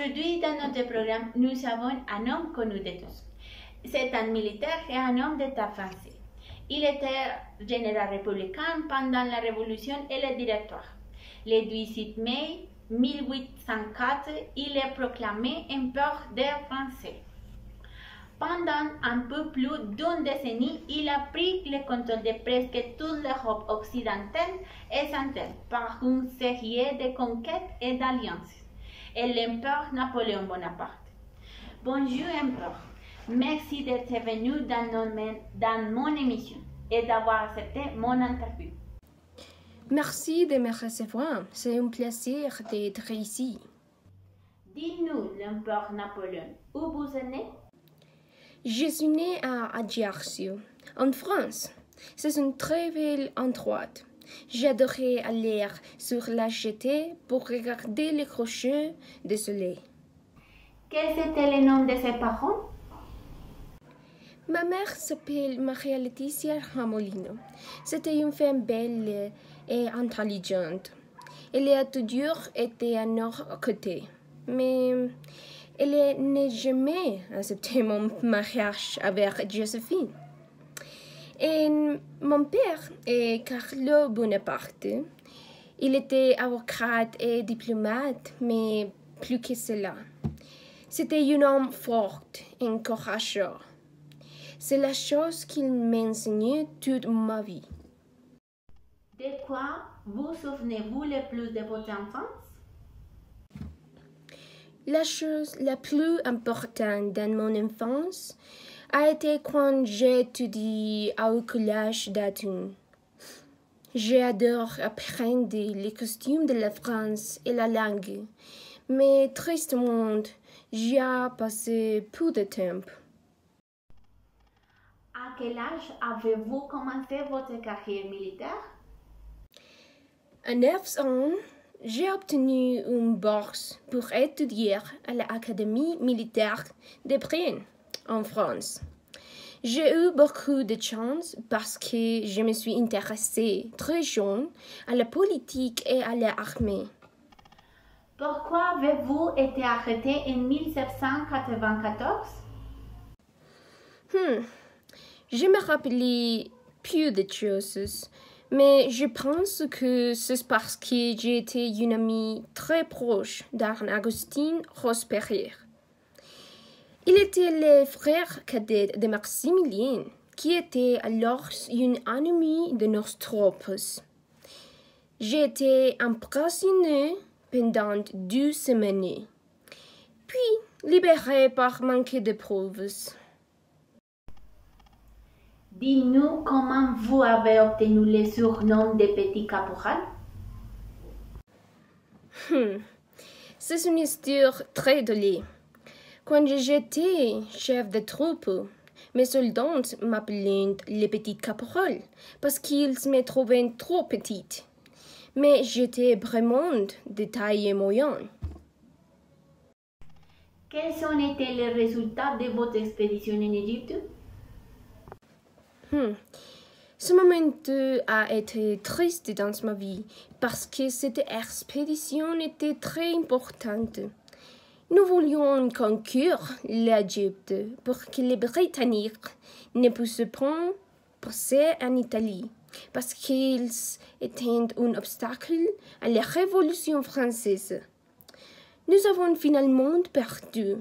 Aujourd'hui, dans notre programme, nous avons un homme connu de tous. C'est un militaire et un homme d'État français. Il était général républicain pendant la Révolution et le Directoire. Le 18 mai 1804, il est proclamé empereur des Français. Pendant un peu plus d'une décennie, il a pris le contrôle de presque toute l'Europe occidentale et centrale par une série de conquêtes et d'alliances. Et l'empereur Napoléon Bonaparte. Bonjour empereur, merci d'être venu dans mon émission et d'avoir accepté mon interview. Merci de me recevoir, c'est un plaisir d'être ici. Dis-nous, l'empereur Napoléon, où vous êtes né? Je suis né à Ajaccio, en France. C'est une très belle endroit. J'adorais aller sur la jetée pour regarder les couchers de soleil. Quels étaient les noms de ses parents? Ma mère s'appelle Maria-Laetitia Ramolino. C'était une femme belle et intelligente. Elle a toujours été à nos côtés. Mais elle n'a jamais accepté mon mariage avec Joséphine. Et mon père est Carlo Bonaparte. Il était avocat et diplomate, mais plus que cela. C'était un homme fort et courageux. C'est la chose qu'il m'enseignait toute ma vie. De quoi vous souvenez-vous le plus de votre enfance? La chose la plus importante dans mon enfance a été quand j'ai étudié au collège d'Athènes. J'adore apprendre les costumes de la France et la langue, mais tristement, j'y ai passé peu de temps. À quel âge avez-vous commencé votre carrière militaire? À 9 ans, j'ai obtenu une bourse pour étudier à l'Académie militaire de Brienne, en France. J'ai eu beaucoup de chance parce que je me suis intéressée très jeune à la politique et à l'armée. Pourquoi avez-vous été arrêté en 1794? Je me rappelle plus de choses, mais je pense que c'est parce que j'étais une amie très proche d'Augustin Robespierre. Il était le frère cadet de Maximilien, qui était alors une ennemie de nos troupes. J'ai été emprisonnée pendant 2 semaines, puis libérée par manque de preuves. Dis-nous comment vous avez obtenu le surnom de Petit Caporal? C'est une histoire très drôle. Quand j'étais chef de troupe, mes soldats m'appelaient le petit caporal parce qu'ils me trouvaient trop petite. Mais j'étais vraiment de taille moyenne. Quels ont été les résultats de votre expédition en Égypte? Ce moment a été triste dans ma vie parce que cette expédition était très importante. Nous voulions conquérir l'Égypte pour que les Britanniques ne puissent pas passer en Italie, parce qu'ils étaient un obstacle à la Révolution française. Nous avons finalement perdu,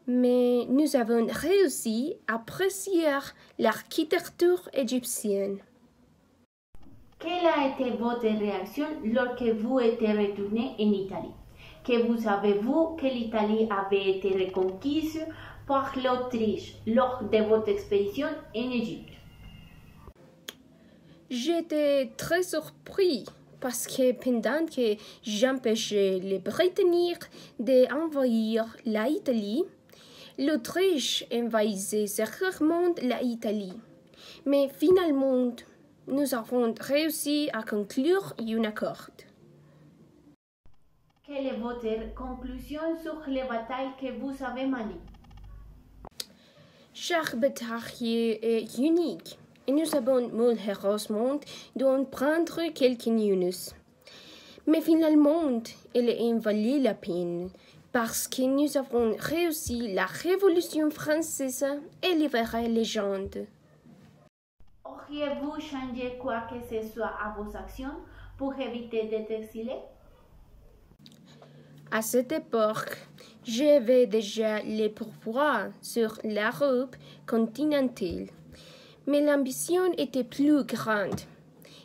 mais nous avons réussi à apprécier l'architecture égyptienne. Quelle a été votre réaction lorsque vous êtes retourné en Italie? Que vous savez-vous que l'Italie avait été reconquise par l'Autriche lors de votre expédition en Égypte? J'étais très surpris parce que pendant que j'empêchais les Britanniques d'envahir l'Italie, l'Autriche envahissait sévèrement l'Italie. Mais finalement, nous avons réussi à conclure un accord. Quelle est votre conclusion sur les batailles que vous avez menées? Chaque bataille est unique et nous avons malheureusement dû en prendre quelques-unes. Mais finalement, elle en valait la peine parce que nous avons réussi la Révolution française et libéré les gens. Auriez-vous changé quoi que ce soit à vos actions pour éviter d'être exilé? À cette époque, j'avais déjà les pourpoints sur l'Europe continentale, mais l'ambition était plus grande.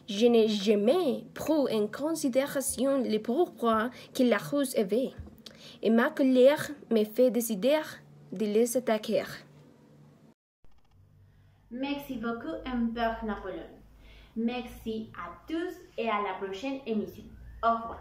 Je n'ai jamais pris en considération les pourpoints que la Russie avait, et ma colère me fait décider de les attaquer. Merci beaucoup, Empereur Napoléon. Merci à tous et à la prochaine émission. Au revoir.